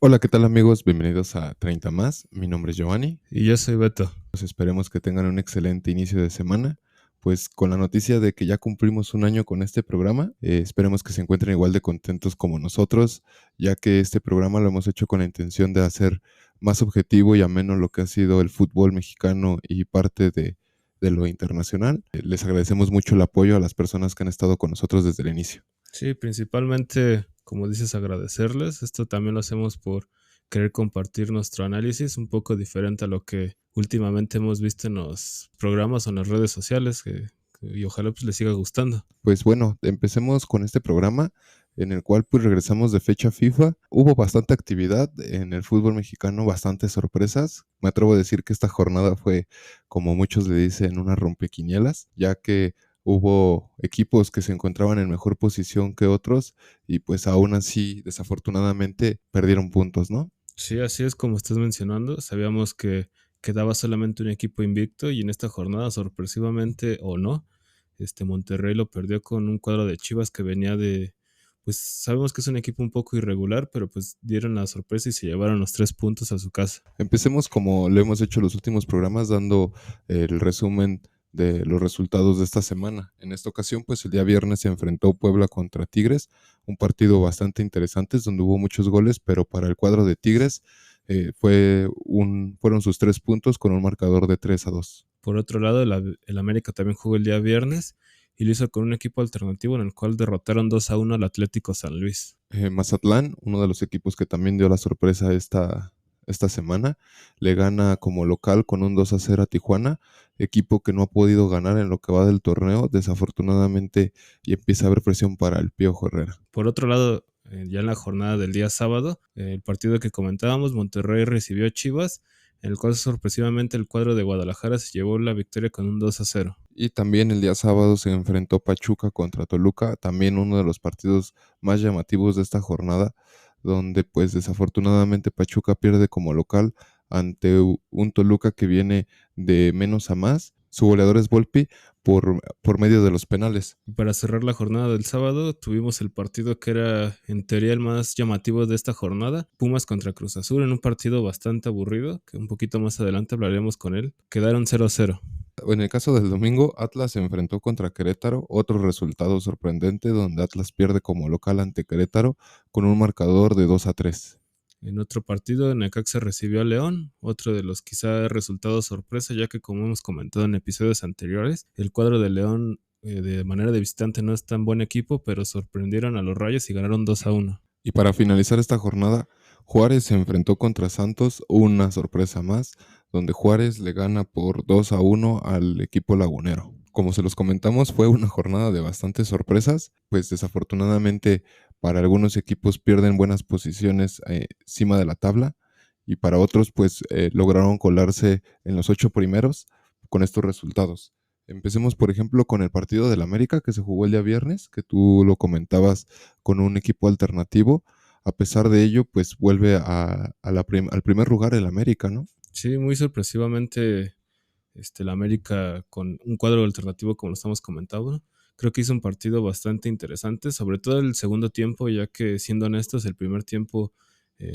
Hola, ¿qué tal amigos? Bienvenidos a 30 más. Mi nombre es Giovanni. Y yo soy Beto. Pues esperemos que tengan un excelente inicio de semana. Pues con la noticia de que ya cumplimos un año con este programa, esperemos que se encuentren igual de contentos como nosotros, ya que este programa lo hemos hecho con la intención de hacer más objetivo y ameno lo que ha sido el fútbol mexicano y parte de lo internacional. Les agradecemos mucho el apoyo a las personas que han estado con nosotros desde el inicio. Sí, principalmente, como dices, agradecerles. Esto también lo hacemos por querer compartir nuestro análisis un poco diferente a lo que últimamente hemos visto en los programas o en las redes sociales y ojalá pues les siga gustando. Pues bueno, empecemos con este programa en el cual pues regresamos de fecha FIFA. Hubo bastante actividad en el fútbol mexicano, bastantes sorpresas. Me atrevo a decir que esta jornada fue, como muchos le dicen, una rompequinielas, ya que hubo equipos que se encontraban en mejor posición que otros y pues aún así, desafortunadamente, perdieron puntos, ¿no? Sí, así es como estás mencionando. Sabíamos que quedaba solamente un equipo invicto y en esta jornada, sorpresivamente o no, Monterrey lo perdió con un cuadro de Chivas que venía pues sabemos que es un equipo un poco irregular, pero pues dieron la sorpresa y se llevaron los 3 puntos a su casa. Empecemos como lo hemos hecho en los últimos programas, dando el resumen de los resultados de esta semana. En esta ocasión, pues el día viernes se enfrentó Puebla contra Tigres, un partido bastante interesante donde hubo muchos goles, pero para el cuadro de Tigres fueron sus 3 puntos con un marcador de 3-2. Por otro lado, el América también jugó el día viernes y lo hizo con un equipo alternativo en el cual derrotaron 2-1 al Atlético San Luis. Mazatlán, uno de los equipos que también dio la sorpresa esta semana, le gana como local con un 2-0 a Tijuana, equipo que no ha podido ganar en lo que va del torneo, desafortunadamente, y empieza a haber presión para el Piojo Herrera. Por otro lado, ya en la jornada del día sábado, el partido que comentábamos, Monterrey recibió a Chivas, en el cual sorpresivamente el cuadro de Guadalajara se llevó la victoria con un 2-0. Y también el día sábado se enfrentó Pachuca contra Toluca, también uno de los partidos más llamativos de esta jornada, donde pues desafortunadamente Pachuca pierde como local ante un Toluca que viene de menos a más. Su goleador es Volpi por medio de los penales. Para cerrar la jornada del sábado, tuvimos el partido que era en teoría el más llamativo de esta jornada, Pumas contra Cruz Azul, en un partido bastante aburrido, que un poquito más adelante hablaremos con él. Quedaron 0-0. En el caso del domingo, Atlas se enfrentó contra Querétaro, otro resultado sorprendente donde Atlas pierde como local ante Querétaro con un marcador de 2-3. En otro partido, Necaxa recibió a León, otro de los quizá resultados sorpresa, ya que como hemos comentado en episodios anteriores, el cuadro de León de manera de visitante no es tan buen equipo, pero sorprendieron a los Rayos y ganaron 2-1. Y para finalizar esta jornada, Juárez se enfrentó contra Santos, una sorpresa más, donde Juárez le gana por 2-1 al equipo lagunero. Como se los comentamos, fue una jornada de bastantes sorpresas, pues desafortunadamente para algunos equipos pierden buenas posiciones encima de la tabla y para otros pues lograron colarse en los 8 primeros con estos resultados. Empecemos, por ejemplo, con el partido del América que se jugó el día viernes, que tú lo comentabas con un equipo alternativo. A pesar de ello, pues vuelve al primer lugar el América, ¿no? Sí, muy sorpresivamente, el América con un cuadro alternativo como lo estamos comentando. Creo que hizo un partido bastante interesante, sobre todo el segundo tiempo, ya que siendo honestos, el primer tiempo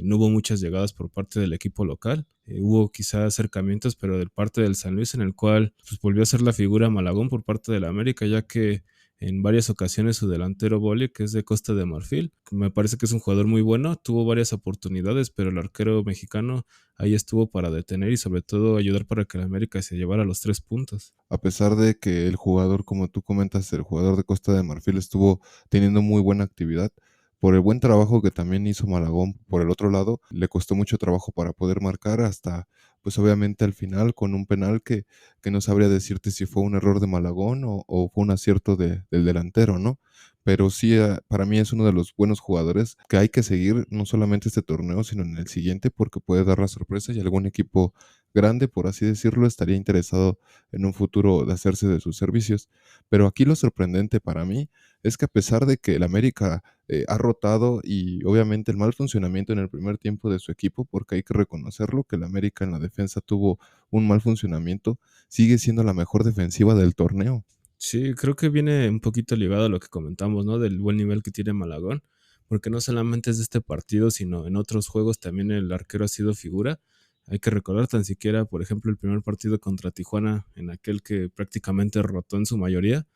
no hubo muchas llegadas por parte del equipo local. Hubo quizá acercamientos, pero de parte del San Luis, en el cual pues, volvió a ser la figura Malagón por parte del América, ya que en varias ocasiones su delantero Boli, que es de Costa de Marfil, que me parece que es un jugador muy bueno, tuvo varias oportunidades, pero el arquero mexicano ahí estuvo para detener y sobre todo ayudar para que el América se llevara los 3 puntos. A pesar de que el jugador, como tú comentas, el jugador de Costa de Marfil estuvo teniendo muy buena actividad, por el buen trabajo que también hizo Malagón por el otro lado, le costó mucho trabajo para poder marcar hasta, pues obviamente al final con un penal que no sabría decirte si fue un error de Malagón o fue un acierto del delantero, ¿no? Pero sí, para mí es uno de los buenos jugadores que hay que seguir, no solamente este torneo, sino en el siguiente, porque puede dar la sorpresa y algún equipo grande, por así decirlo, estaría interesado en un futuro de hacerse de sus servicios. Pero aquí lo sorprendente para mí es que a pesar de que el América ha rotado y obviamente el mal funcionamiento en el primer tiempo de su equipo, porque hay que reconocerlo, que el América en la defensa tuvo un mal funcionamiento, sigue siendo la mejor defensiva del torneo. Sí, creo que viene un poquito ligado a lo que comentamos, ¿no? Del buen nivel que tiene Malagón, porque no solamente es de este partido, sino en otros juegos también el arquero ha sido figura. Hay que recordar tan siquiera, por ejemplo, el primer partido contra Tijuana, en aquel que prácticamente rotó en su mayoría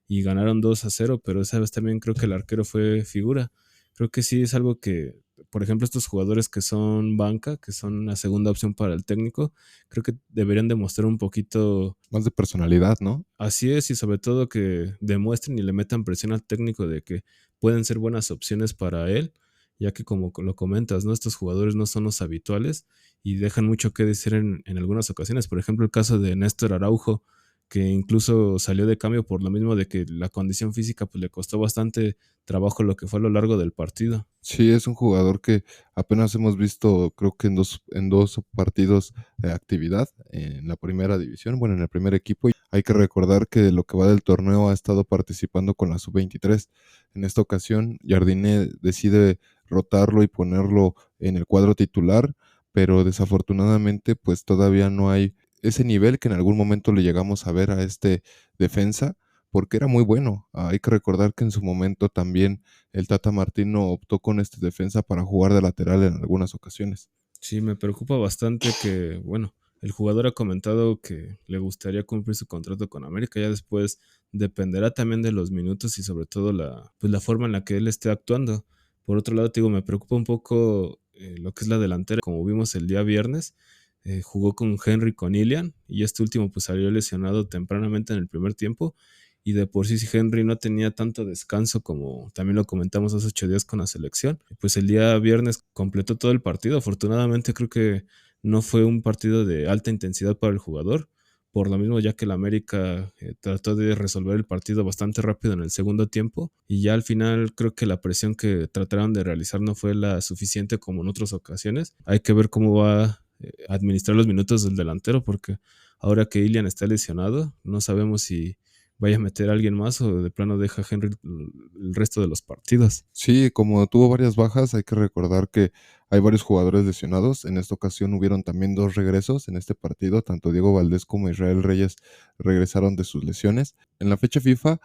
y ganaron 2-0, pero esa vez también creo que el arquero fue figura. Creo que sí es algo que, por ejemplo, estos jugadores que son banca, que son la segunda opción para el técnico, creo que deberían demostrar un poquito. Más de personalidad, ¿no? Así es, y sobre todo que demuestren y le metan presión al técnico de que pueden ser buenas opciones para él, ya que como lo comentas, ¿no? Estos jugadores no son los habituales y dejan mucho que decir en algunas ocasiones. Por ejemplo, el caso de Néstor Araujo, que incluso salió de cambio por lo mismo de que la condición física pues, le costó bastante trabajo lo que fue a lo largo del partido. Sí, es un jugador que apenas hemos visto, creo que en dos partidos de actividad en la primera división, bueno, en el primer equipo. Hay que recordar que lo que va del torneo ha estado participando con la sub-23. En esta ocasión, Jardine decide rotarlo y ponerlo en el cuadro titular, pero desafortunadamente, pues todavía no hay ese nivel que en algún momento le llegamos a ver a este defensa, porque era muy bueno. Hay que recordar que en su momento también el Tata Martino optó con este defensa para jugar de lateral en algunas ocasiones. Sí, me preocupa bastante que, bueno, el jugador ha comentado que le gustaría cumplir su contrato con América. Ya después dependerá también de los minutos y sobre todo pues la forma en la que él esté actuando. Por otro lado, te digo, me preocupa un poco lo que es la delantera. Como vimos el día viernes, jugó con Henry, con Ilian, y este último pues salió lesionado tempranamente en el primer tiempo. Y de por sí, si Henry no tenía tanto descanso como también lo comentamos hace 8 días con la selección, pues el día viernes completó todo el partido. Afortunadamente creo que no fue un partido de alta intensidad para el jugador, por lo mismo ya que el América trató de resolver el partido bastante rápido en el segundo tiempo y ya al final creo que la presión que trataron de realizar no fue la suficiente como en otras ocasiones. Hay que ver cómo va a administrar los minutos del delantero porque ahora que Ilian está lesionado, no sabemos si vaya a meter a alguien más o de plano deja a Henry el resto de los partidos. Sí, como tuvo varias bajas, hay que recordar que hay varios jugadores lesionados. En esta ocasión hubieron también dos regresos en este partido. Tanto Diego Valdés como Israel Reyes regresaron de sus lesiones. En la fecha FIFA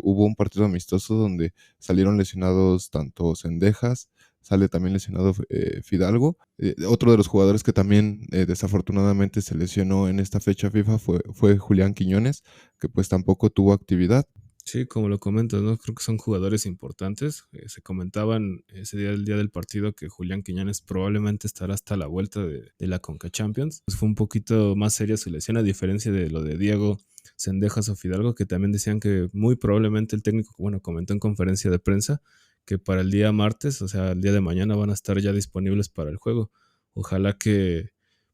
hubo un partido amistoso donde salieron lesionados tanto Cendejas, sale también lesionado Fidalgo. Otro de los jugadores que también desafortunadamente se lesionó en esta fecha FIFA fue Julián Quiñones, que pues tampoco tuvo actividad. Sí, como lo comentas, ¿no? Creo que son jugadores importantes. Se comentaban ese día, el día del partido, que Julián Quiñones probablemente estará hasta la vuelta de la Conca Champions. Pues fue un poquito más seria su lesión, a diferencia de lo de Diego Cendejas o Fidalgo, que también decían que muy probablemente el técnico, bueno, comentó en conferencia de prensa que para el día martes, o sea, el día de mañana, van a estar ya disponibles para el juego. Ojalá que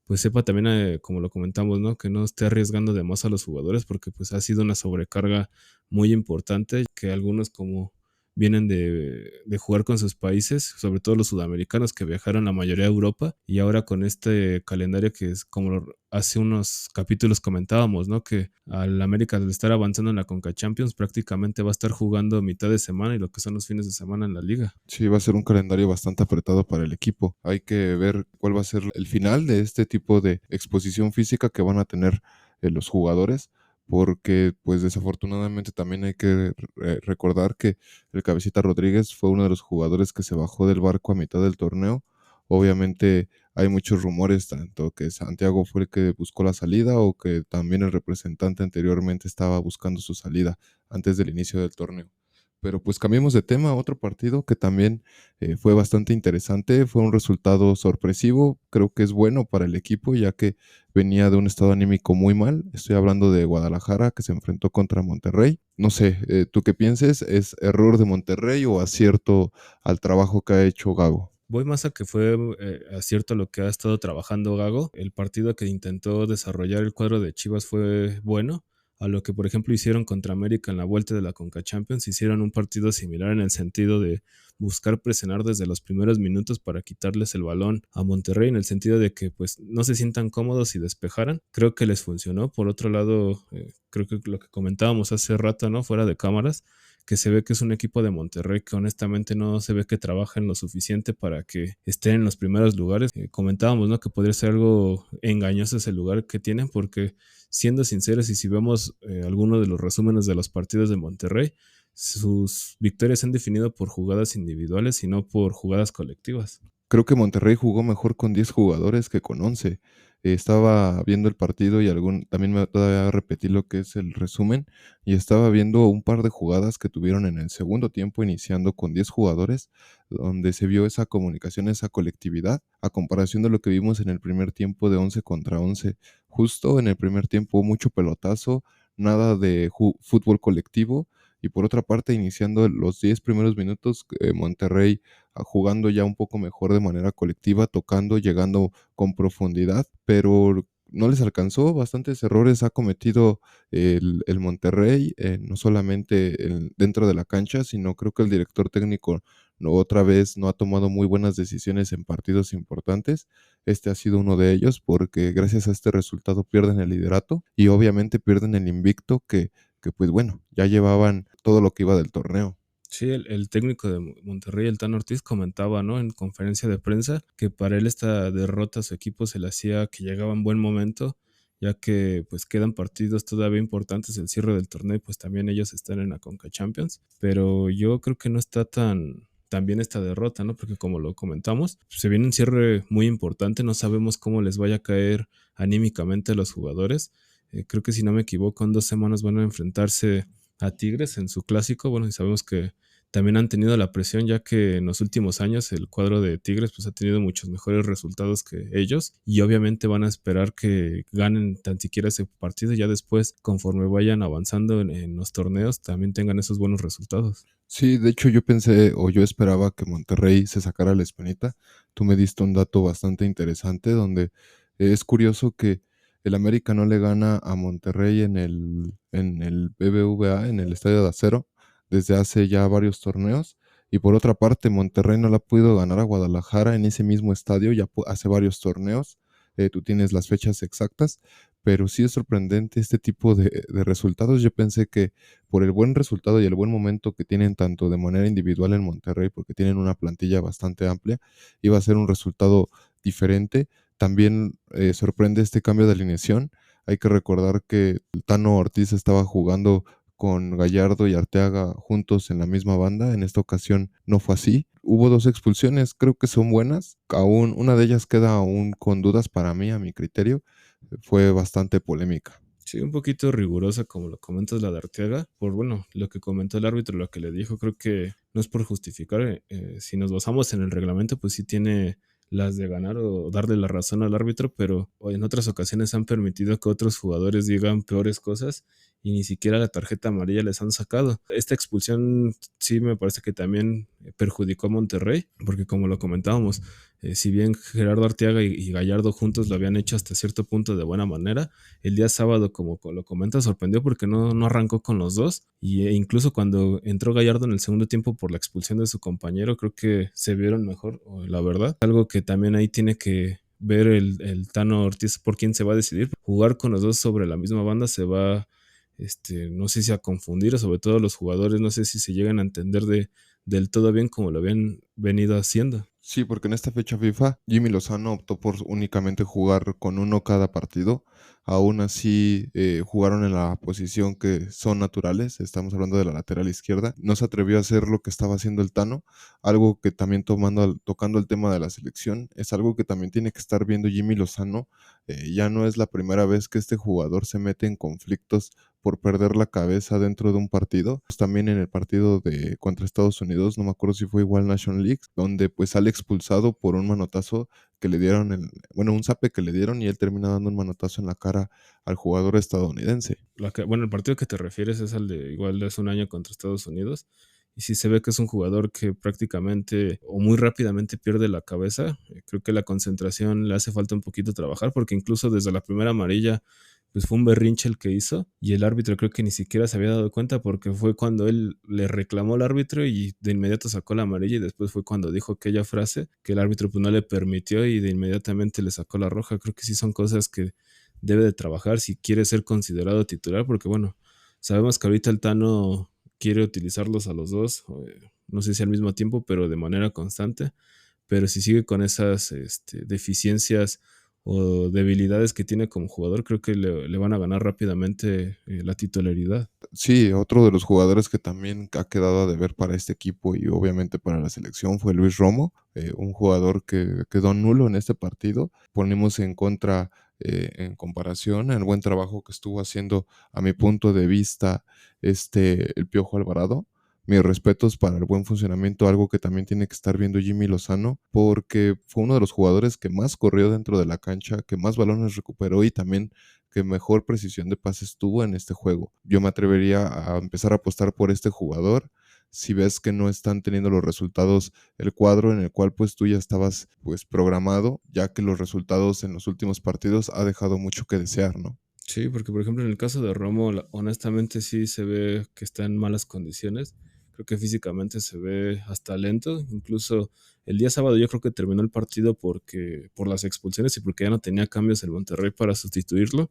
pues sepa también, como lo comentamos, ¿no? Que no esté arriesgando de más a los jugadores porque pues ha sido una sobrecarga muy importante que algunos como vienen de jugar con sus países, sobre todo los sudamericanos que viajaron la mayoría a Europa y ahora con este calendario que es como hace unos capítulos comentábamos, ¿no? Que al América al estar avanzando en la Conca Champions prácticamente va a estar jugando mitad de semana y lo que son los fines de semana en la liga. Sí, va a ser un calendario bastante apretado para el equipo. Hay que ver cuál va a ser el final de este tipo de exposición física que van a tener los jugadores, porque pues desafortunadamente también hay que recordar que el Cabecita Rodríguez fue uno de los jugadores que se bajó del barco a mitad del torneo. Obviamente hay muchos rumores, tanto que Santiago fue el que buscó la salida o que también el representante anteriormente estaba buscando su salida antes del inicio del torneo. Pero pues cambiemos de tema, otro partido que también fue bastante interesante, fue un resultado sorpresivo, creo que es bueno para el equipo ya que venía de un estado anímico muy mal. Estoy hablando de Guadalajara que se enfrentó contra Monterrey. No sé, ¿tú qué pienses? ¿Es error de Monterrey o acierto al trabajo que ha hecho Gago? Voy más a que fue acierto lo que ha estado trabajando Gago. El partido que intentó desarrollar el cuadro de Chivas fue bueno. A lo que, por ejemplo, hicieron contra América en la vuelta de la Conca Champions, hicieron un partido similar en el sentido de buscar presionar desde los primeros minutos para quitarles el balón a Monterrey, en el sentido de que pues no se sientan cómodos y despejaran. Creo que les funcionó. Por otro lado, creo que lo que comentábamos hace rato, ¿no? Fuera de cámaras, que se ve que es un equipo de Monterrey que honestamente no se ve que trabajen lo suficiente para que estén en los primeros lugares. Comentábamos, ¿no? Que podría ser algo engañoso ese lugar que tienen porque siendo sinceros y si vemos algunos de los resúmenes de los partidos de Monterrey, sus victorias se han definido por jugadas individuales y no por jugadas colectivas. Creo que Monterrey jugó mejor con 10 jugadores que con 11. Estaba viendo el partido y también me todavía repetí lo que es el resumen y estaba viendo un par de jugadas que tuvieron en el segundo tiempo iniciando con 10 jugadores, donde se vio esa comunicación, esa colectividad, a comparación de lo que vimos en el primer tiempo de 11 contra 11. Justo en el primer tiempo mucho pelotazo, nada de fútbol colectivo y por otra parte iniciando los 10 primeros minutos, Monterrey jugando ya un poco mejor de manera colectiva, tocando, llegando con profundidad, pero no les alcanzó, bastantes errores ha cometido el Monterrey, no solamente dentro de la cancha, sino creo que el director técnico otra vez no ha tomado muy buenas decisiones en partidos importantes. Este ha sido uno de ellos porque gracias a este resultado pierden el liderato y obviamente pierden el invicto que pues bueno, ya llevaban todo lo que iba del torneo. Sí, el técnico de Monterrey, el Tano Ortiz, comentaba, ¿no? En conferencia de prensa que para él esta derrota a su equipo se le hacía que llegaba en buen momento, ya que pues quedan partidos todavía importantes, el cierre del torneo, y pues también ellos están en la Conca Champions, pero yo creo que no está tan bien esta derrota, ¿no? Porque como lo comentamos, se viene un cierre muy importante, no sabemos cómo les vaya a caer anímicamente a los jugadores. Creo que si no me equivoco, en 2 semanas van a enfrentarse a Tigres en su clásico. Bueno, y sabemos que también han tenido la presión, ya que en los últimos años el cuadro de Tigres pues ha tenido muchos mejores resultados que ellos y obviamente van a esperar que ganen tan siquiera ese partido y ya después, conforme vayan avanzando en los torneos, también tengan esos buenos resultados. Sí, de hecho yo pensé o yo esperaba que Monterrey se sacara la espinita. Tú me diste un dato bastante interesante donde es curioso que el América no le gana a Monterrey en el BBVA, en el Estadio de Acero, desde hace ya varios torneos. Y por otra parte, Monterrey no la ha podido ganar a Guadalajara en ese mismo estadio ya hace varios torneos. Tú tienes las fechas exactas, pero sí es sorprendente este tipo de resultados. Yo pensé que por el buen resultado y el buen momento que tienen tanto de manera individual en Monterrey, porque tienen una plantilla bastante amplia, iba a ser un resultado diferente. También sorprende este cambio de alineación. Hay que recordar que el Tano Ortiz estaba jugando con Gallardo y Arteaga juntos en la misma banda. En esta ocasión no fue así. Hubo 2 expulsiones, creo que son buenas. Aún una de ellas queda aún con dudas para mí, a mi criterio. Fue bastante polémica. Sí, un poquito rigurosa, como lo comentas, la de Arteaga, por bueno, lo que comentó el árbitro, lo que le dijo, creo que no es por justificar, si nos basamos en el reglamento, pues sí tiene las de ganar o darle la razón al árbitro, pero en otras ocasiones han permitido que otros jugadores digan peores cosas y ni siquiera la tarjeta amarilla les han sacado. Esta expulsión sí me parece que también perjudicó a Monterrey, porque como lo comentábamos, si bien Gerardo Arteaga y Gallardo juntos lo habían hecho hasta cierto punto de buena manera, el día sábado, como lo comenta, sorprendió porque no arrancó con los dos. E incluso cuando entró Gallardo en el segundo tiempo por la expulsión de su compañero, creo que se vieron mejor, la verdad. Algo que también ahí tiene que ver el Tano Ortiz por quién se va a decidir. Jugar con los dos sobre la misma banda se va, no sé si a confundir, sobre todo los jugadores, no sé si se llegan a entender del todo bien como lo habían venido haciendo. Sí, porque en esta fecha FIFA, Jimmy Lozano optó por únicamente jugar con uno cada partido. Aún así, jugaron en la posición que son naturales. Estamos hablando de la lateral izquierda. No se atrevió a hacer lo que estaba haciendo el Tano. Algo que también tocando el tema de la selección, es algo que también tiene que estar viendo Jimmy Lozano. Ya no es la primera vez que este jugador se mete en conflictos por perder la cabeza dentro de un partido. Pues también en el partido contra Estados Unidos, no me acuerdo si fue igual National League, donde pues sale expulsado por un manotazo que le dieron, un zape que le dieron y él termina dando un manotazo en la cara al jugador estadounidense. Bueno, el partido que te refieres es al de igual de hace un año contra Estados Unidos. Y sí se ve que es un jugador que prácticamente o muy rápidamente pierde la cabeza. Creo que la concentración le hace falta un poquito trabajar porque incluso desde la primera amarilla pues fue un berrinche el que hizo y el árbitro creo que ni siquiera se había dado cuenta porque fue cuando él le reclamó al árbitro y de inmediato sacó la amarilla y después fue cuando dijo aquella frase que el árbitro pues no le permitió y de inmediatamente le sacó la roja. Creo que sí son cosas que debe de trabajar si quiere ser considerado titular porque bueno, sabemos que ahorita el Tano quiere utilizarlos a los dos, no sé si al mismo tiempo, pero de manera constante. Pero si sigue con esas deficiencias o debilidades que tiene como jugador, creo que le van a ganar rápidamente la titularidad. Sí, otro de los jugadores que también ha quedado a deber para este equipo y obviamente para la selección fue Luis Romo, un jugador que quedó nulo en este partido. Ponemos en contra, en comparación, el buen trabajo que estuvo haciendo, a mi punto de vista, el Piojo Alvarado. Mis respetos para el buen funcionamiento, algo que también tiene que estar viendo Jimmy Lozano, porque fue uno de los jugadores que más corrió dentro de la cancha, que más balones recuperó y también que mejor precisión de pases tuvo en este juego. Yo me atrevería a empezar a apostar por este jugador. Si ves que no están teniendo los resultados, el cuadro en el cual pues tú ya estabas pues programado, ya que los resultados en los últimos partidos ha dejado mucho que desear, ¿no? Sí, porque por ejemplo en el caso de Romo, honestamente sí se ve que está en malas condiciones. Creo que físicamente se ve hasta lento. Incluso el día sábado yo creo que terminó el partido por las expulsiones y porque ya no tenía cambios el Monterrey para sustituirlo.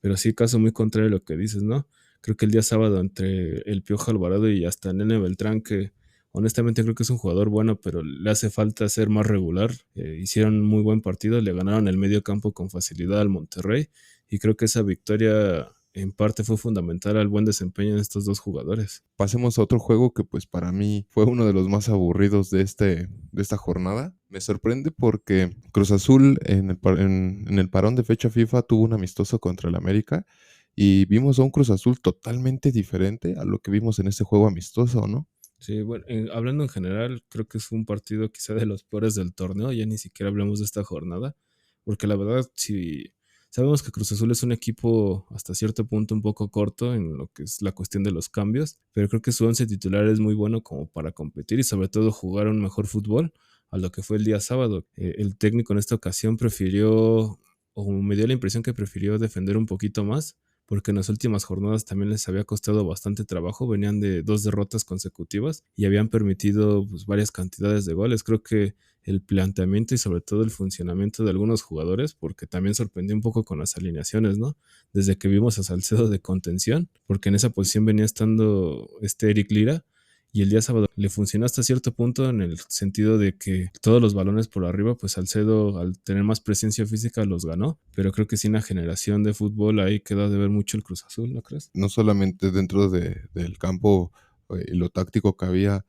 Pero sí, caso muy contrario a lo que dices, ¿no? Creo que el día sábado entre el Piojo Alvarado y hasta Nene Beltrán, que honestamente creo que es un jugador bueno, pero le hace falta ser más regular. Hicieron muy buen partido, le ganaron el medio campo con facilidad al Monterrey y creo que esa victoria en parte fue fundamental al buen desempeño de estos dos jugadores. Pasemos a otro juego que pues para mí fue uno de los más aburridos de esta jornada. Me sorprende porque Cruz Azul en el parón de fecha FIFA tuvo un amistoso contra el América y vimos a un Cruz Azul totalmente diferente a lo que vimos en este juego amistoso, ¿no? Sí, bueno, hablando en general, creo que fue un partido quizá de los peores del torneo, ya ni siquiera hablemos de esta jornada, porque la verdad, si sabemos que Cruz Azul es un equipo hasta cierto punto un poco corto en lo que es la cuestión de los cambios, pero creo que su once titular es muy bueno como para competir y sobre todo jugar un mejor fútbol a lo que fue el día sábado. El técnico en esta ocasión prefirió, o me dio la impresión que prefirió defender un poquito más porque en las últimas jornadas también les había costado bastante trabajo, venían de 2 derrotas consecutivas y habían permitido pues, varias cantidades de goles. Creo que el planteamiento y sobre todo el funcionamiento de algunos jugadores, porque también sorprendió un poco con las alineaciones, ¿no? Desde que vimos a Salcedo de contención, porque en esa posición venía estando Eric Lira, y el día sábado le funcionó hasta cierto punto en el sentido de que todos los balones por arriba, pues Salcedo al tener más presencia física los ganó, pero creo que sin una generación de fútbol ahí queda de ver mucho el Cruz Azul, ¿no crees? No solamente dentro del campo, lo táctico que había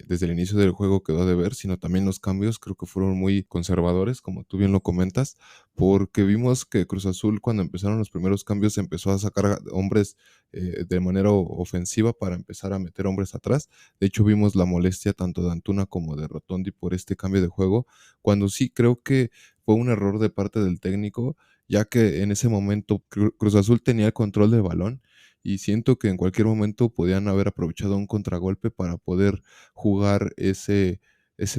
desde el inicio del juego quedó de ver, sino también los cambios creo que fueron muy conservadores, como tú bien lo comentas, porque vimos que Cruz Azul cuando empezaron los primeros cambios empezó a sacar hombres de manera ofensiva para empezar a meter hombres atrás. De hecho vimos la molestia tanto de Antuna como de Rotondi por este cambio de juego, cuando sí creo que fue un error de parte del técnico, ya que en ese momento Cruz Azul tenía el control del balón y siento que en cualquier momento podían haber aprovechado un contragolpe para poder jugar ese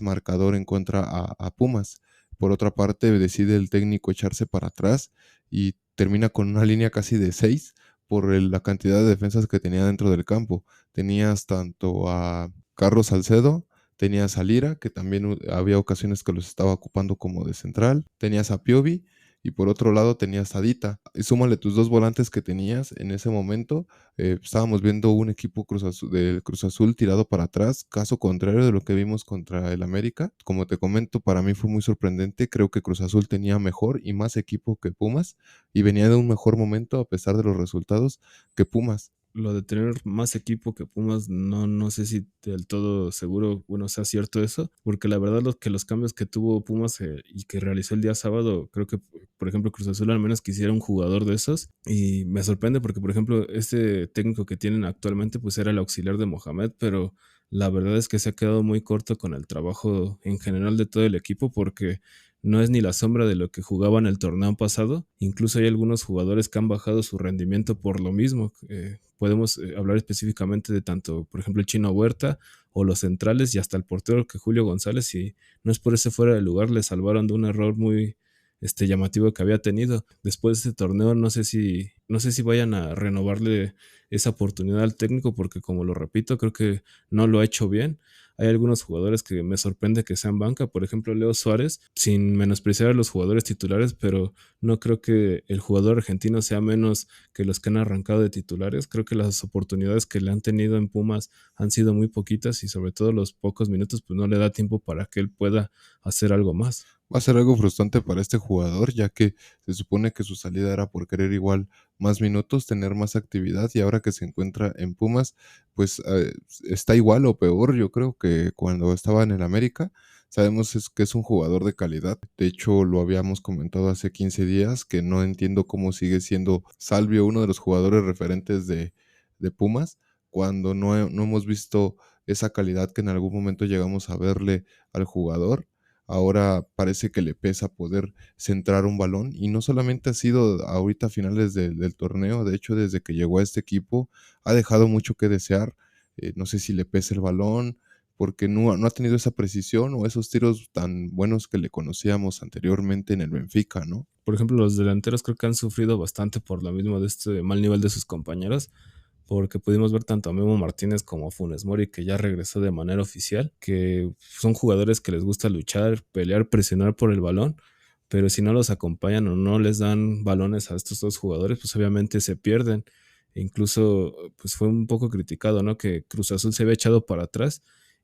marcador en contra a Pumas. Por otra parte, decide el técnico echarse para atrás y termina con una línea casi de 6 por la cantidad de defensas que tenía dentro del campo. Tenías tanto a Carlos Salcedo, tenías a Lira, que también había ocasiones que los estaba ocupando como de central, tenías a Piovi y por otro lado tenías a Dita. Y súmale tus dos volantes que tenías en ese momento. Estábamos viendo un equipo del Cruz Azul tirado para atrás, caso contrario de lo que vimos contra el América. Como te comento, para mí fue muy sorprendente. Creo que Cruz Azul tenía mejor y más equipo que Pumas y venía de un mejor momento a pesar de los resultados que Pumas. Lo de tener más equipo que Pumas, no sé si del todo seguro, bueno, sea cierto eso, porque la verdad los cambios que tuvo Pumas y que realizó el día sábado, creo que, por ejemplo, Cruz Azul al menos quisiera un jugador de esos, y me sorprende porque, por ejemplo, este técnico que tienen actualmente, pues era el auxiliar de Mohamed, pero la verdad es que se ha quedado muy corto con el trabajo en general de todo el equipo, porque no es ni la sombra de lo que jugaban el torneo pasado. Incluso hay algunos jugadores que han bajado su rendimiento por lo mismo. Podemos hablar específicamente de tanto, por ejemplo, el Chino Huerta o los centrales y hasta el portero que Julio González, y no es por ese fuera de lugar, le salvaron de un error muy llamativo que había tenido. Después de este torneo, no sé si vayan a renovarle esa oportunidad al técnico, porque como lo repito, creo que no lo ha hecho bien. Hay algunos jugadores que me sorprende que sean banca, por ejemplo Leo Suárez, sin menospreciar a los jugadores titulares, pero no creo que el jugador argentino sea menos que los que han arrancado de titulares. Creo que las oportunidades que le han tenido en Pumas han sido muy poquitas y sobre todo los pocos minutos pues no le da tiempo para que él pueda hacer algo más. va a ser algo frustrante para este jugador, ya que se supone que su salida era por querer igual más minutos, tener más actividad y ahora que se encuentra en Pumas, pues está igual o peor, yo creo que cuando estaba en el América. Sabemos que es un jugador de calidad. De hecho, lo habíamos comentado hace 15 días, que no entiendo cómo sigue siendo Salvio uno de los jugadores referentes de Pumas, cuando no hemos visto esa calidad que en algún momento llegamos a verle al jugador. Ahora parece que le pesa poder centrar un balón y no solamente ha sido ahorita a finales del torneo, de hecho desde que llegó a este equipo ha dejado mucho que desear. No sé si le pesa el balón, porque no ha tenido esa precisión o esos tiros tan buenos que le conocíamos anteriormente en el Benfica, ¿no? Por ejemplo, los delanteros creo que han sufrido bastante por lo mismo de este mal nivel de sus compañeros, porque pudimos ver tanto a Memo Martínez como a Funes Mori, que ya regresó de manera oficial, que son jugadores que les gusta luchar, pelear, presionar por el balón, pero si no los acompañan o no les dan balones a estos dos jugadores, pues obviamente se pierden. E incluso pues fue un poco criticado, ¿no? Que Cruz Azul se había echado para atrás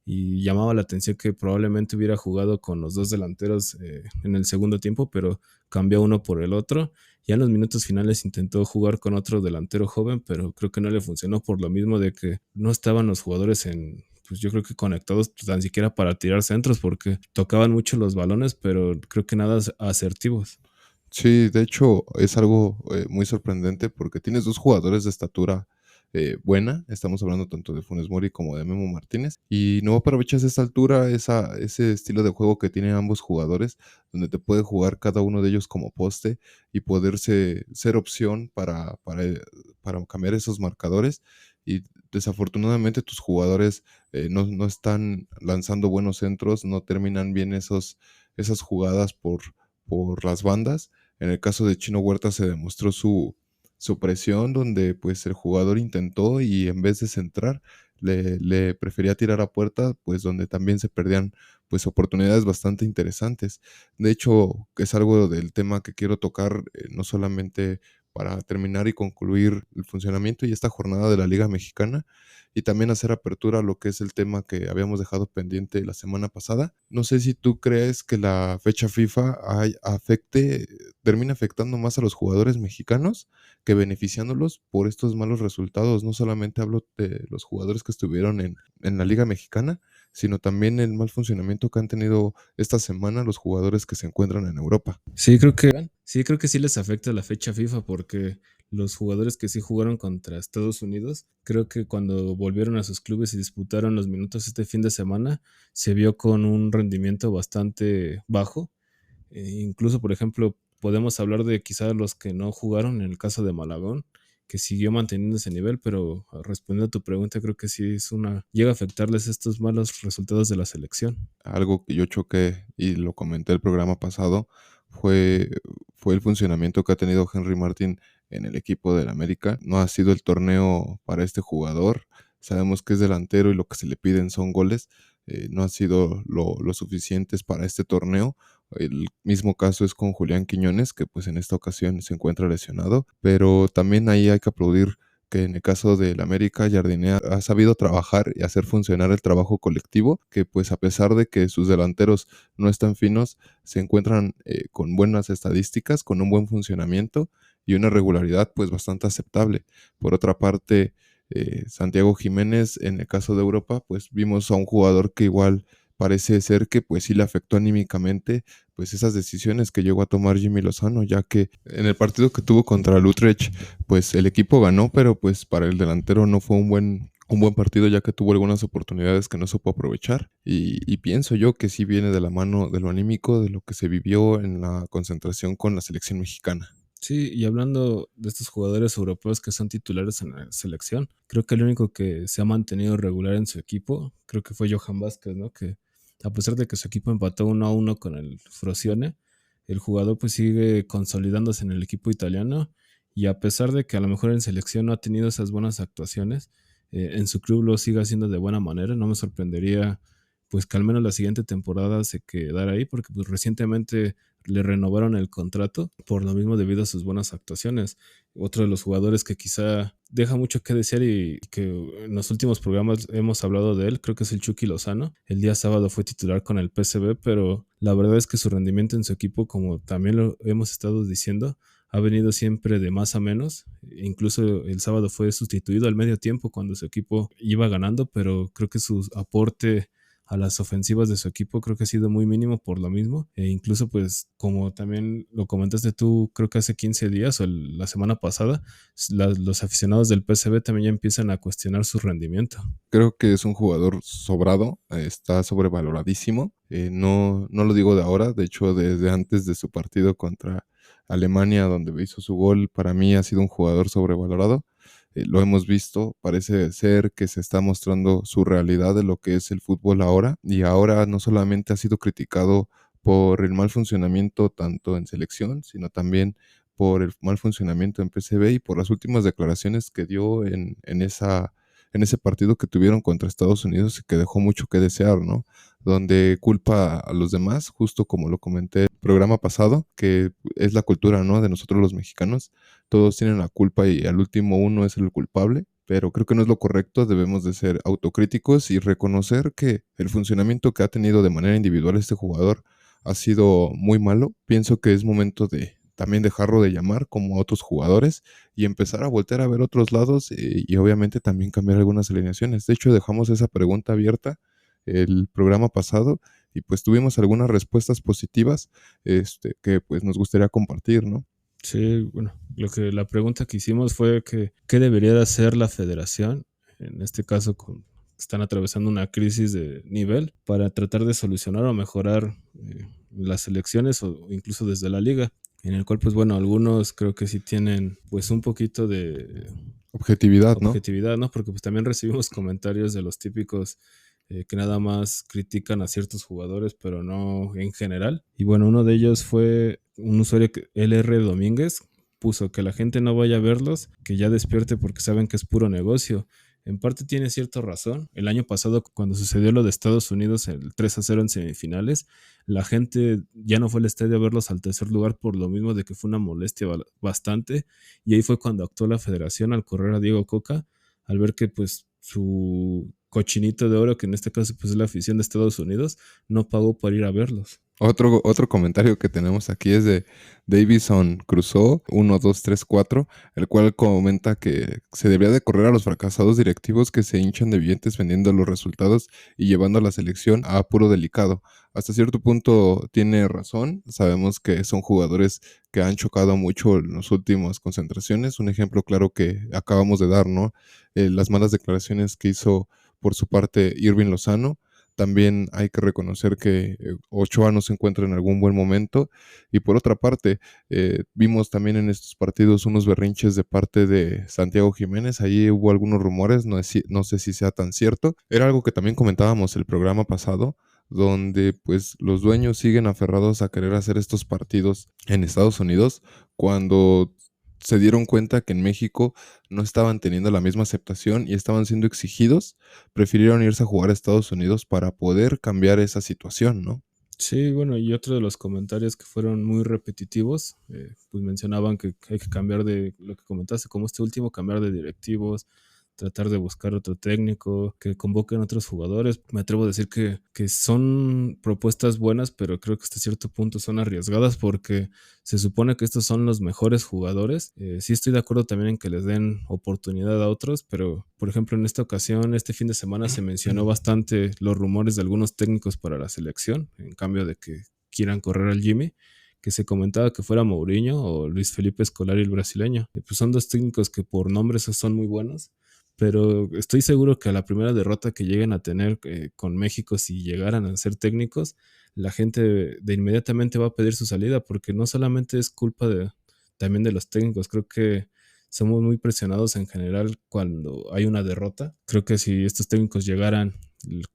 y llamaba la atención que probablemente hubiera jugado con los dos delanteros en el segundo tiempo, pero cambió uno por el otro. Ya en los minutos finales intentó jugar con otro delantero joven, pero creo que no le funcionó por lo mismo de que no estaban los jugadores pues yo creo que conectados tan siquiera para tirar centros, porque tocaban mucho los balones, pero creo que nada asertivos. Sí, de hecho es algo muy sorprendente porque tienes dos jugadores de estatura buena, estamos hablando tanto de Funes Mori como de Memo Martínez, y no aprovechas esa altura, ese estilo de juego que tienen ambos jugadores, donde te puede jugar cada uno de ellos como poste y poderse ser opción para cambiar esos marcadores. Y desafortunadamente tus jugadores no están lanzando buenos centros, no terminan bien esas jugadas por las bandas. En el caso de Chino Huerta se demostró su presión, donde pues el jugador intentó y en vez de centrar, le prefería tirar a puerta, pues donde también se perdían pues oportunidades bastante interesantes. De hecho, es algo del tema que quiero tocar, no solamente para terminar y concluir el funcionamiento y esta jornada de la Liga Mexicana, y también hacer apertura a lo que es el tema que habíamos dejado pendiente la semana pasada. No sé si tú crees que la fecha FIFA termina afectando más a los jugadores mexicanos que beneficiándolos por estos malos resultados. No solamente hablo de los jugadores que estuvieron en la Liga Mexicana, sino también el mal funcionamiento que han tenido esta semana los jugadores que se encuentran en Europa. Sí, creo que sí les afecta la fecha FIFA porque los jugadores que sí jugaron contra Estados Unidos, creo que cuando volvieron a sus clubes y disputaron los minutos este fin de semana, se vio con un rendimiento bastante bajo. Incluso, por ejemplo, podemos hablar de quizás los que no jugaron, en el caso de Malagón, que siguió manteniendo ese nivel, pero respondiendo a tu pregunta, creo que sí llega a afectarles estos malos resultados de la selección. Algo que yo choqué y lo comenté el programa pasado fue, fue el funcionamiento que ha tenido Henry Martin en el equipo del América. No ha sido el torneo para este jugador. Sabemos que es delantero y lo que se le piden son goles. No ha sido lo suficientes para este torneo. El mismo caso es con Julián Quiñones, que pues en esta ocasión se encuentra lesionado, pero también ahí hay que aplaudir que en el caso del América, Jardine ha sabido trabajar y hacer funcionar el trabajo colectivo, que pues a pesar de que sus delanteros no están finos, se encuentran con buenas estadísticas, con un buen funcionamiento y una regularidad pues bastante aceptable. Por otra parte, Santiago Jiménez, en el caso de Europa, pues vimos a un jugador que igual parece ser que pues sí le afectó anímicamente pues esas decisiones que llegó a tomar Jimmy Lozano, ya que en el partido que tuvo contra el Utrecht pues el equipo ganó, pero pues para el delantero no fue un buen partido ya que tuvo algunas oportunidades que no supo aprovechar y pienso yo que sí viene de la mano de lo anímico, de lo que se vivió en la concentración con la selección mexicana. Sí, y hablando de estos jugadores europeos que son titulares en la selección, creo que el único que se ha mantenido regular en su equipo, creo que fue Johan Vázquez, ¿no? Que a pesar de que su equipo empató 1-1 con el Frosione, el jugador pues sigue consolidándose en el equipo italiano y a pesar de que a lo mejor en selección no ha tenido esas buenas actuaciones, en su club lo sigue haciendo de buena manera. No me sorprendería pues que al menos la siguiente temporada se quedara ahí, porque pues recientemente le renovaron el contrato por lo mismo debido a sus buenas actuaciones. Otro de los jugadores que quizá deja mucho que desear y que en los últimos programas hemos hablado de él, creo que es el Chucky Lozano. El día sábado fue titular con el PSV, pero la verdad es que su rendimiento en su equipo, como también lo hemos estado diciendo, ha venido siempre de más a menos. Incluso el sábado fue sustituido al medio tiempo cuando su equipo iba ganando, pero creo que su aporte a las ofensivas de su equipo creo que ha sido muy mínimo por lo mismo. E incluso pues como también lo comentaste tú, creo que hace 15 días o la semana pasada, los aficionados del PSV también ya empiezan a cuestionar su rendimiento. Creo que es un jugador sobrado, está sobrevaloradísimo. No lo digo de ahora, de hecho desde antes de su partido contra Alemania, donde hizo su gol, para mí ha sido un jugador sobrevalorado. Lo hemos visto, parece ser que se está mostrando su realidad de lo que es el fútbol ahora, y ahora no solamente ha sido criticado por el mal funcionamiento tanto en selección, sino también por el mal funcionamiento en PSV y por las últimas declaraciones que dio en ese partido que tuvieron contra Estados Unidos y que dejó mucho que desear, ¿no? Donde culpa a los demás, justo como lo comenté en el programa pasado, que es la cultura, ¿no? De nosotros los mexicanos, todos tienen la culpa y al último uno es el culpable, pero creo que no es lo correcto, debemos de ser autocríticos y reconocer que el funcionamiento que ha tenido de manera individual este jugador ha sido muy malo. Pienso que es momento de también dejarlo de llamar como a otros jugadores y empezar a voltear a ver otros lados y obviamente también cambiar algunas alineaciones. De hecho, dejamos esa pregunta abierta el programa pasado y pues tuvimos algunas respuestas positivas que pues nos gustaría compartir, ¿no? Sí, bueno, la pregunta que hicimos fue que ¿qué debería de hacer la federación? En este caso, están atravesando una crisis de nivel para tratar de solucionar o mejorar las elecciones o incluso desde la liga, en el cual, pues bueno, algunos creo que sí tienen pues un poquito de Objetividad, ¿no? objetividad, ¿no? Porque pues también recibimos comentarios de los típicos que nada más critican a ciertos jugadores, pero no en general. Y bueno, uno de ellos fue un usuario que LR Domínguez puso que la gente no vaya a verlos, que ya despierte porque saben que es puro negocio. En parte tiene cierta razón. El año pasado, cuando sucedió lo de Estados Unidos, el 3-0 en semifinales, la gente ya no fue al estadio a verlos al tercer lugar por lo mismo de que fue una molestia bastante. Y ahí fue cuando actuó la federación al correr a Diego Coca, al ver que pues su cochinito de oro, que en este caso pues es la afición de Estados Unidos, no pagó para ir a verlos. Otro comentario que tenemos aquí es de Davison Crusoe 1234, el cual comenta que se debería de correr a los fracasados directivos que se hinchan de billetes vendiendo los resultados y llevando a la selección a apuro delicado. Hasta cierto punto tiene razón, sabemos que son jugadores que han chocado mucho en las últimas concentraciones, un ejemplo claro que acabamos de dar, ¿no? Las malas declaraciones que hizo por su parte Irving Lozano. También hay que reconocer que Ochoa no se encuentra en algún buen momento. Y por otra parte, vimos también en estos partidos unos berrinches de parte de Santiago Jiménez. Allí hubo algunos rumores, no sé si sea tan cierto. Era algo que también comentábamos el programa pasado, donde pues los dueños siguen aferrados a querer hacer estos partidos en Estados Unidos cuando se dieron cuenta que en México no estaban teniendo la misma aceptación y estaban siendo exigidos, prefirieron irse a jugar a Estados Unidos para poder cambiar esa situación, ¿no? Sí, bueno, y otro de los comentarios que fueron muy repetitivos, pues mencionaban que hay que cambiar de lo que comentaste, como este último, cambiar de directivos, tratar de buscar otro técnico, que convoquen otros jugadores. Me atrevo a decir que son propuestas buenas, pero creo que hasta cierto punto son arriesgadas porque se supone que estos son los mejores jugadores. Sí estoy de acuerdo también en que les den oportunidad a otros, pero por ejemplo en esta ocasión, este fin de semana se mencionó bastante los rumores de algunos técnicos para la selección, en cambio de que quieran correr al Jimmy, que se comentaba que fuera Mourinho o Luis Felipe Scolari el brasileño. Pues son dos técnicos que por nombres son muy buenos, pero estoy seguro que a la primera derrota que lleguen a tener con México, si llegaran a ser técnicos, la gente de inmediatamente va a pedir su salida, porque no solamente es culpa también de los técnicos, creo que somos muy presionados en general cuando hay una derrota. Creo que si estos técnicos llegaran,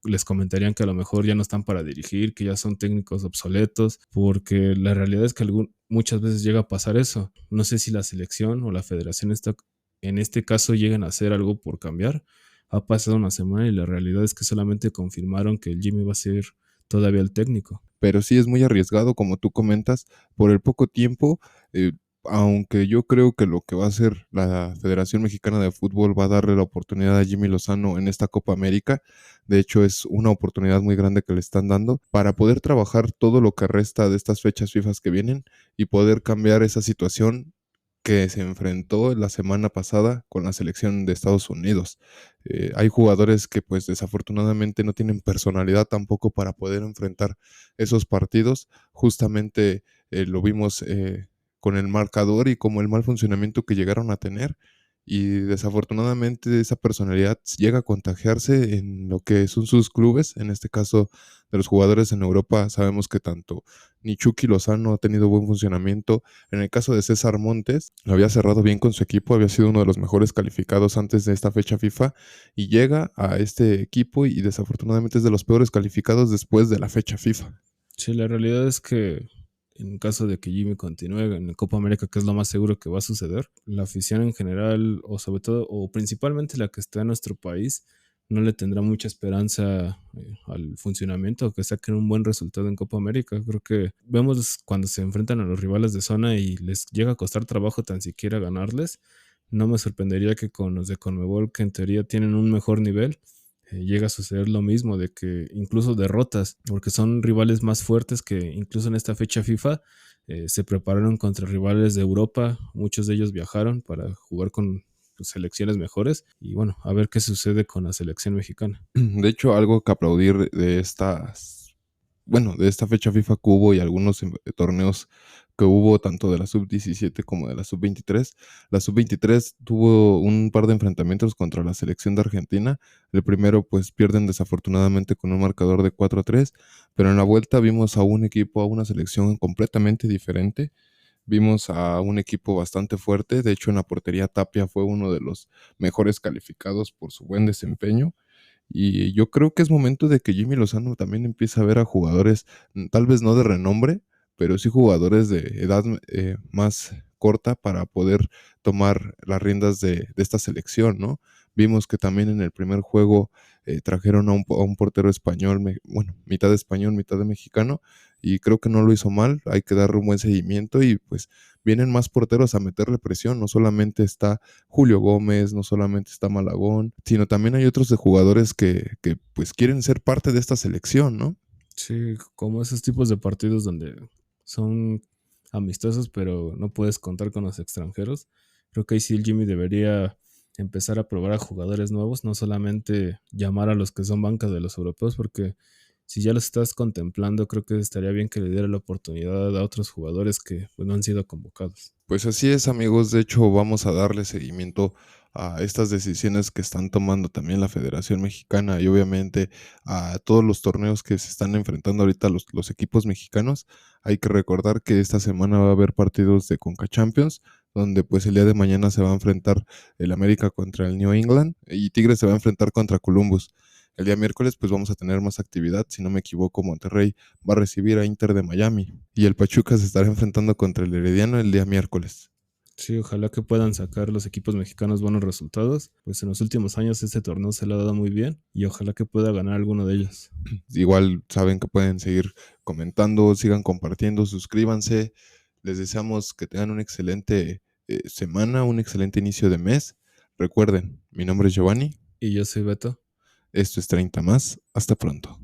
les comentarían que a lo mejor ya no están para dirigir, que ya son técnicos obsoletos, porque la realidad es que muchas veces llega a pasar eso. No sé si la selección o la federación está en este caso lleguen a hacer algo por cambiar ha pasado una semana y la realidad es que solamente confirmaron que el Jimmy va a ser todavía el técnico. Pero sí es muy arriesgado, como tú comentas, por el poco tiempo, eh, aunque yo creo que lo que va a hacer la Federación Mexicana de Fútbol va a darle la oportunidad a Jimmy Lozano en esta Copa América. De hecho, es una oportunidad muy grande que le están dando para poder trabajar todo lo que resta de estas fechas FIFA que vienen y poder cambiar esa situación que se enfrentó la semana pasada con la selección de Estados Unidos. Hay jugadores que pues desafortunadamente no tienen personalidad tampoco para poder enfrentar esos partidos. Justamente lo vimos con el marcador y como el mal funcionamiento que llegaron a tener. Y desafortunadamente esa personalidad llega a contagiarse en lo que son sus clubes. En este caso de los jugadores en Europa, sabemos que tanto ni Chucky Lozano ha tenido buen funcionamiento. En el caso de César Montes, lo había cerrado bien con su equipo, había sido uno de los mejores calificados antes de esta fecha FIFA y llega a este equipo y desafortunadamente es de los peores calificados después de la fecha FIFA. Sí, la realidad es que en caso de que Jimmy continúe en la Copa América, que es lo más seguro que va a suceder, la afición en general, o sobre todo, o principalmente la que está en nuestro país, no le tendrá mucha esperanza al funcionamiento o que saquen un buen resultado en Copa América. Creo que vemos cuando se enfrentan a los rivales de zona y les llega a costar trabajo tan siquiera ganarles. No me sorprendería que con los de Conmebol, que en teoría tienen un mejor nivel, llega a suceder lo mismo, de que incluso derrotas, porque son rivales más fuertes que incluso en esta fecha FIFA se prepararon contra rivales de Europa, muchos de ellos viajaron para jugar con pues, selecciones mejores y bueno, a ver qué sucede con la selección mexicana. De hecho, algo que aplaudir de esta fecha FIFA que hubo y algunos torneos que hubo tanto de la sub-17 como de la sub-23. La sub-23 tuvo un par de enfrentamientos contra la selección de Argentina. El primero pues pierden desafortunadamente con un marcador de 4-3, pero en la vuelta vimos a un equipo, a una selección completamente diferente. Vimos a un equipo bastante fuerte, de hecho en la portería Tapia fue uno de los mejores calificados por su buen desempeño. Y yo creo que es momento de que Jimmy Lozano también empiece a ver a jugadores, tal vez no de renombre, pero sí jugadores de edad más corta para poder tomar las riendas de esta selección, ¿no? Vimos que también en el primer juego trajeron a un portero español, bueno, mitad español, mitad de mexicano, y creo que no lo hizo mal, hay que darle un buen seguimiento y pues vienen más porteros a meterle presión, no solamente está Julio Gómez, no solamente está Malagón, sino también hay otros de jugadores que pues quieren ser parte de esta selección, ¿no? Sí, como esos tipos de partidos donde son amistosos, pero no puedes contar con los extranjeros. Creo que ahí sí el Jimmy debería empezar a probar a jugadores nuevos, no solamente llamar a los que son banca de los europeos, porque si ya los estás contemplando, creo que estaría bien que le diera la oportunidad a otros jugadores que pues, no han sido convocados. Pues así es, amigos. De hecho, vamos a darle seguimiento a estas decisiones que están tomando también la Federación Mexicana y obviamente a todos los torneos que se están enfrentando ahorita los equipos mexicanos. Hay que recordar que esta semana va a haber partidos de Conca Champions, donde pues el día de mañana se va a enfrentar el América contra el New England y Tigres se va a enfrentar contra Columbus. El día miércoles pues vamos a tener más actividad, si no me equivoco, Monterrey va a recibir a Inter de Miami y el Pachuca se estará enfrentando contra el Herediano el día miércoles. Sí, ojalá que puedan sacar los equipos mexicanos buenos resultados. Pues en los últimos años este torneo se le ha dado muy bien y ojalá que pueda ganar alguno de ellos. Igual saben que pueden seguir comentando, sigan compartiendo, suscríbanse. Les deseamos que tengan una excelente semana, un excelente inicio de mes. Recuerden, mi nombre es Giovanni. Y yo soy Beto. Esto es 30 más. Hasta pronto.